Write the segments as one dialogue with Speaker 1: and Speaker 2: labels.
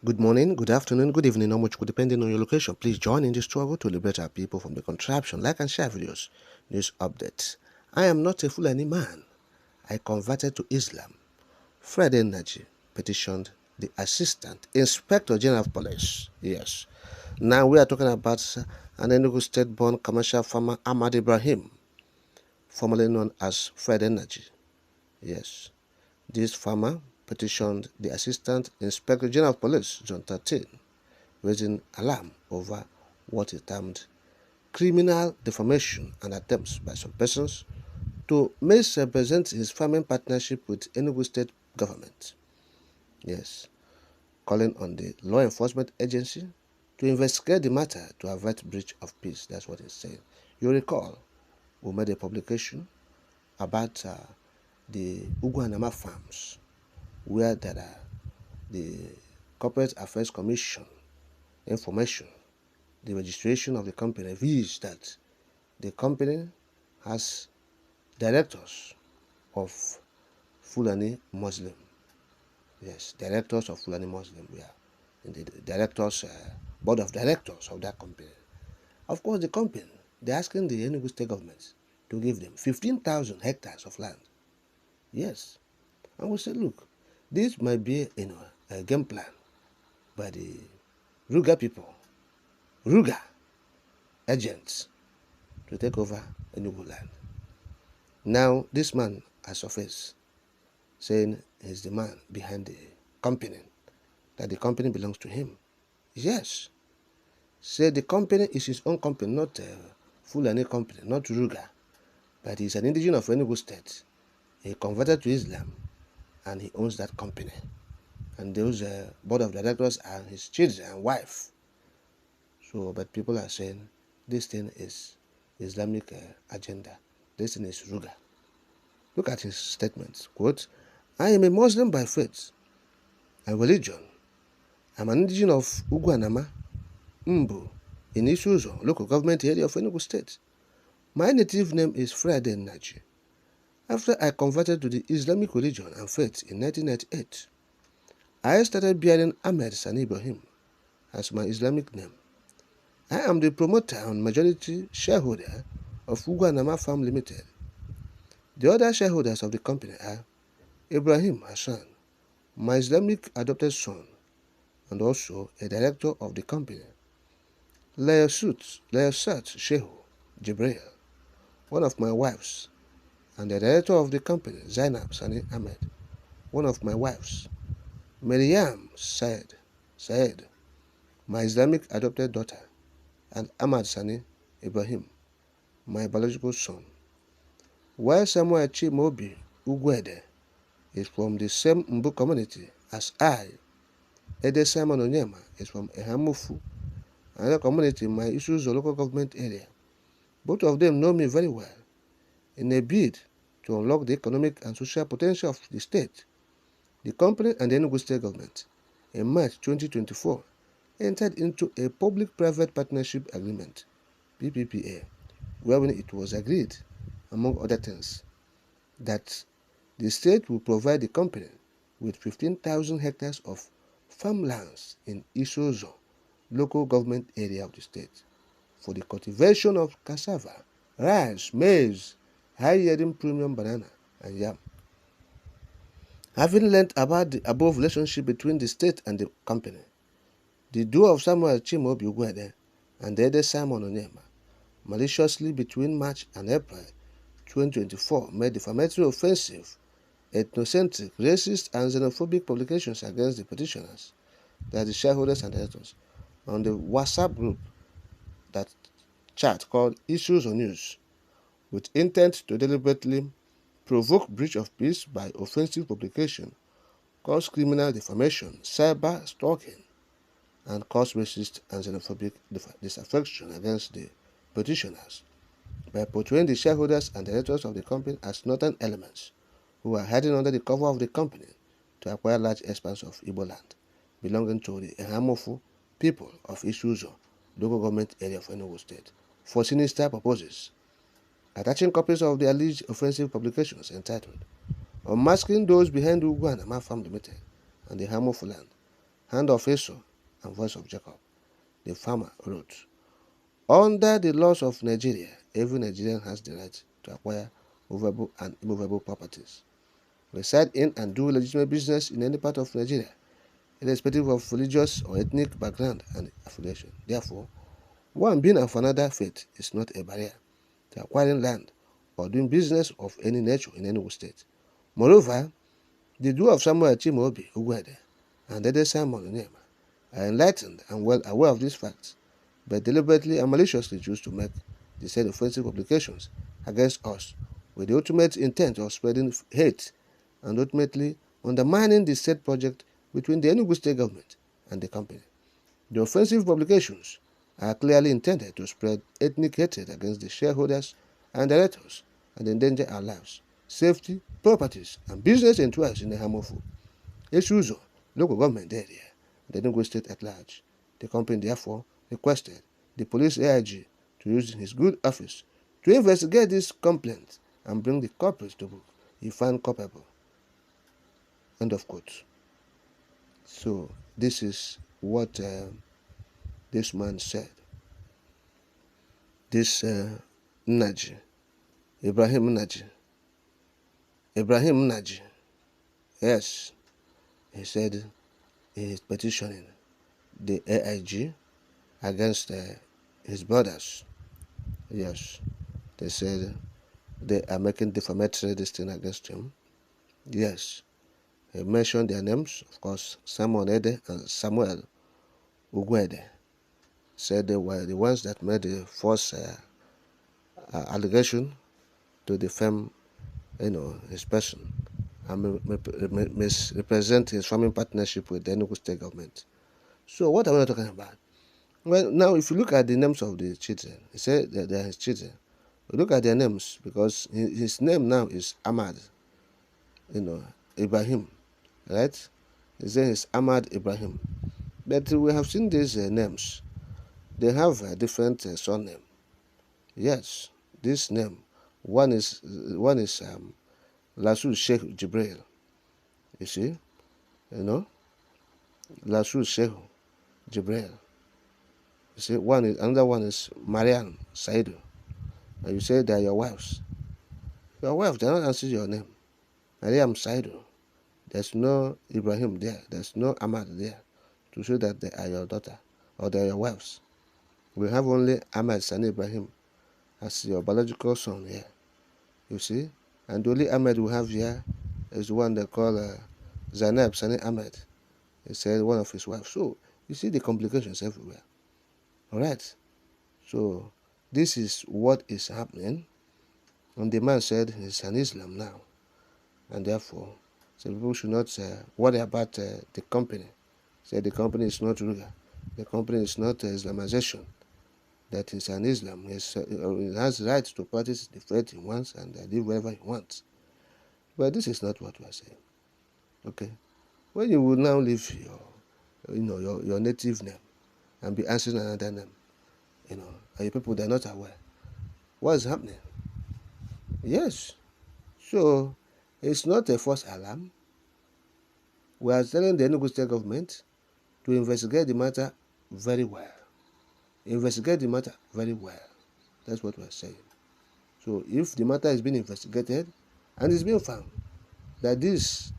Speaker 1: Good morning, good afternoon, good evening, or much good depending on your location. Please join in the struggle to liberate our people from the contraption. Like and share videos, news updates. I am not a Fulani man. I converted to Islam. Friday Nnaji petitioned the Assistant Inspector General of Police. Yes. Now we are talking about an Enugu state-born commercial farmer, Land-Ibrahim, formerly known as Friday Nnaji. Yes. This farmer petitioned the Assistant Inspector General of Police, Zone 13, raising alarm over what is termed criminal defamation and attempts by some persons to misrepresent his farming partnership with Enugu state government. Yes, calling on the law enforcement agency to investigate the matter to avert breach of peace. That's what he's saying. You recall, we made a publication about the Uguanama farms, where there are the Corporate Affairs Commission information. The registration of the company reveals that the company has directors of Fulani Muslim. Yes, directors of Fulani Muslim. We are in the directors, board of directors of that company. Of course, the company, they're asking the Enugu state government to give them 15,000 hectares of land. Yes. And we say, look, this might be a game plan by the Ruga people, Ruga agents, to take over Enugu land. Now, this man has surfaced, saying he's the man behind the company, that the company belongs to him. Yes. Say the company is his own company, not a Fulani company, not Ruga, but he's an indigenous of Enugu state. He converted to Islam, and he owns that company. And those board of directors are his children and wife. So, but people are saying this thing is Islamic agenda. This thing is Ruga. Look at his statements. Quote, I am a Muslim by faith and religion. I'm an indigenous of Uguanama, Mbu, in Isuzo, local government area of Enugu State. My native name is Friday Nnaji. After I converted to the Islamic religion and faith in 1998, I started bearing Ahmed Sani Ibrahim as my Islamic name. I am the promoter and majority shareholder of Uguanama Farm Limited. The other shareholders of the company are Ibrahim Hassan, my Islamic adopted son, and also a director of the company, Layasat Shehu Jibril, one of my wives, and the director of the company, Zainab Sani Ahmed, one of my wives, Maryam Said, my Islamic adopted daughter, and Ahmad Sani Ibrahim, my biological son. While Samuel Chimobi Ugwede is from the same Mbu community as I, Ede Simon Onyema is from Ehamufu, another community in my Isuzu local government area. Both of them know me very well. In a bid to unlock the economic and social potential of the state, the company and the Enugu state government, in March 2024, entered into a public-private partnership agreement, PPPA, wherein it was agreed, among other things, that the state will provide the company with 15,000 hectares of farmlands in Isozo, local government area of the state, for the cultivation of cassava, rice, maize, high-yielding premium banana, and yam. Having learned about the above relationship between the state and the company, the duo of Samuel Chimobi Ugwede and Ede Simon Onyema, maliciously between March and April 2024, made defamatory, offensive, ethnocentric, racist, and xenophobic publications against the petitioners, that the shareholders and directors, on the WhatsApp group that chat called Issues on News, with intent to deliberately provoke breach of peace by offensive publication, cause criminal defamation, cyber stalking, and cause racist and xenophobic disaffection against the petitioners by portraying the shareholders and directors of the company as northern elements who are hiding under the cover of the company to acquire large expanse of Igbo land belonging to the Ehamofu people of Isuzo, local government area of Enugu State, for sinister purposes. Attaching copies of the alleged offensive publications entitled Unmasking Those Behind Uguanama Farm Limited and the Ehamofu Land, Hand of Esau and Voice of Jacob. The farmer wrote, under the laws of Nigeria, every Nigerian has the right to acquire movable and immovable properties, reside in and do legitimate business in any part of Nigeria, irrespective of religious or ethnic background and affiliation. Therefore, one being of another faith is not a barrier to acquiring land or doing business of any nature in any state. Moreover, the duo of Samuel Chimobi Ugwede and Dede Simon Onyema are enlightened and well aware of these facts, but deliberately and maliciously choose to make the said offensive publications against us with the ultimate intent of spreading hate and ultimately undermining the said project between the Enugu state government and the company. The offensive publications are clearly intended to spread ethnic hatred against the shareholders and directors and endanger our lives, safety, properties, and business interests in the harmful Esuzo local government area, the Enugu state at large. The company therefore requested the police AIG to use his good office to investigate this complaint and bring the culprits to book if found culpable. End of quote. So this is what this man said. This Nnaji, Ibrahim Nnaji, yes, he said he is petitioning the AIG against his brothers. Yes, they said they are making defamatory this thing against him. Yes, he mentioned their names, of course, Simon Ede and Samuel Ugwede. Said they were the ones that made the false allegation to defame, his person and misrepresent his farming partnership with the Enugu state government. So what are we talking about? Well, now if you look at the names of the children, he said that they are his children. Look at their names because his name now is Ahmad, Ibrahim, right? His name is Ahmad Ibrahim. But we have seen these names. They have a different surname. Yes, this name. One is Lasul Sheikh Jibril. You see, Lasul Sheikh Jibril. You see, another one is Mariam Saidu. And you say they are your wives. Your wife, they are not answering your name. Mariam Saidu. There's no Ibrahim there. There's no Ahmad there to show that they are your daughter or they are your wives. We have only Ahmad Sani Ibrahim as your biological son here. You see? And the only Ahmed we have here is the one they call Zainab Sani Ahmed. He said one of his wives. So, you see the complications everywhere. Alright? So, this is what is happening. And the man said he's an Islam now. And therefore, so people should not worry about the company. Say the company is not ruler. The company is not Islamization. That is an Islam. He has the right to practice the faith he wants and live wherever he wants. But this is not what we are saying. Okay? When you will now leave your native name and be answering another name, and you people that are not aware, what is happening? Yes. So it's not a false alarm. We are telling the Enugu state government to investigate the matter very well. Investigate the matter very well. That's what we are saying. So if the matter is being investigated and it's being found that this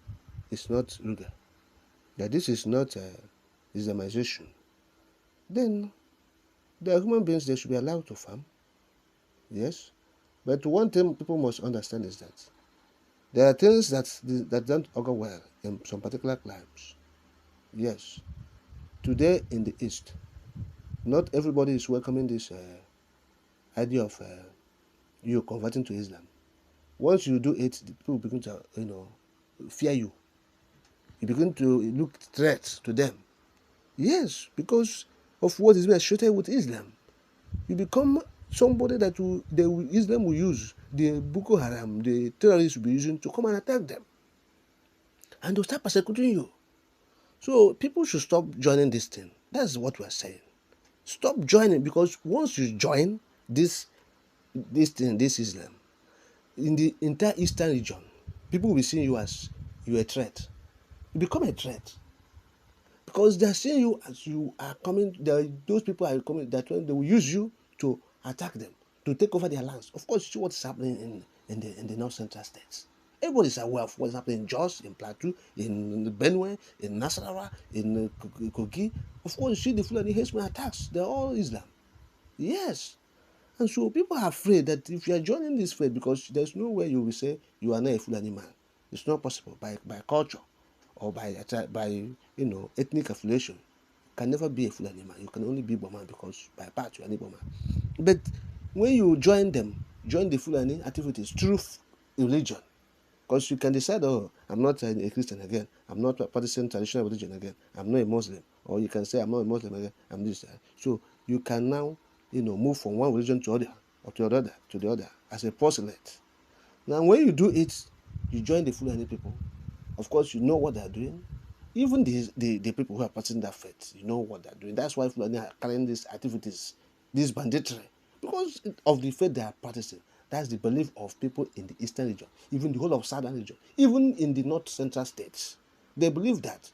Speaker 1: is not Ruga, that this is not Islamization, then the human beings, they should be allowed to farm. Yes. But one thing people must understand is that there are things that don't occur well in some particular climes. Yes. Today in the East, not everybody is welcoming this idea of you converting to Islam. Once you do it, the people begin to, fear you. You begin to look threats to them. Yes, because of what is being associated with Islam. You become somebody that Islam will use, the Boko Haram, the terrorists will be using to come and attack them. And they'll start persecuting you. So people should stop joining this thing. That's what we're saying. Stop joining, because once you join this thing, this Islam, in the entire Eastern region, people will be seeing you as a threat. You become a threat. because they are seeing you as you are coming. Those people are coming. That when they will use you to attack them, to take over their lands. Of course, you see what's happening in the north central states. Everybody is aware of what's happening in Jos, in Plateau, in Benue, in Nasarawa, in Kogi. Of course, you see the Fulani Herdsmen attacks. They're all Islam. Yes. And so people are afraid that if you are joining this faith, because there's no way you will say you are not a Fulani man. It's not possible by culture or by ethnic affiliation. You can never be a Fulani man. You can only be Burman because by birth you are a Burman. But when you join them, join the Fulani activities through religion, because you can decide, oh, I'm not a Christian again. I'm not practicing traditional religion again. I'm not a Muslim. Or you can say, I'm not a Muslim again. I'm this. So you can now, move from one religion to other, or to the other, as a proselyte. Now, when you do it, you join the Fulani people. Of course, you know what they're doing. Even the people who are practicing that faith, you know what they're doing. That's why Fulani are carrying these activities, this banditry, because of the faith they are practicing. That's the belief of people in the eastern region, even the whole of southern region, even in the north central states. They believe that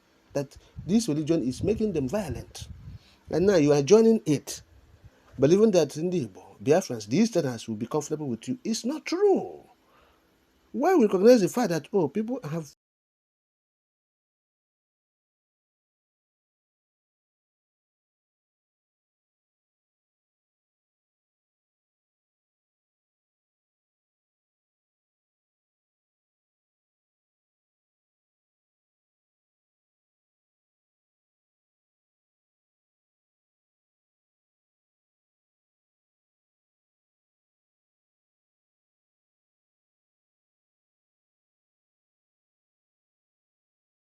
Speaker 1: this religion is making them violent. And now you are joining it, believing that in the Biafrans, the Easterners will be comfortable with you. It's not true. Why we recognize the fact that people have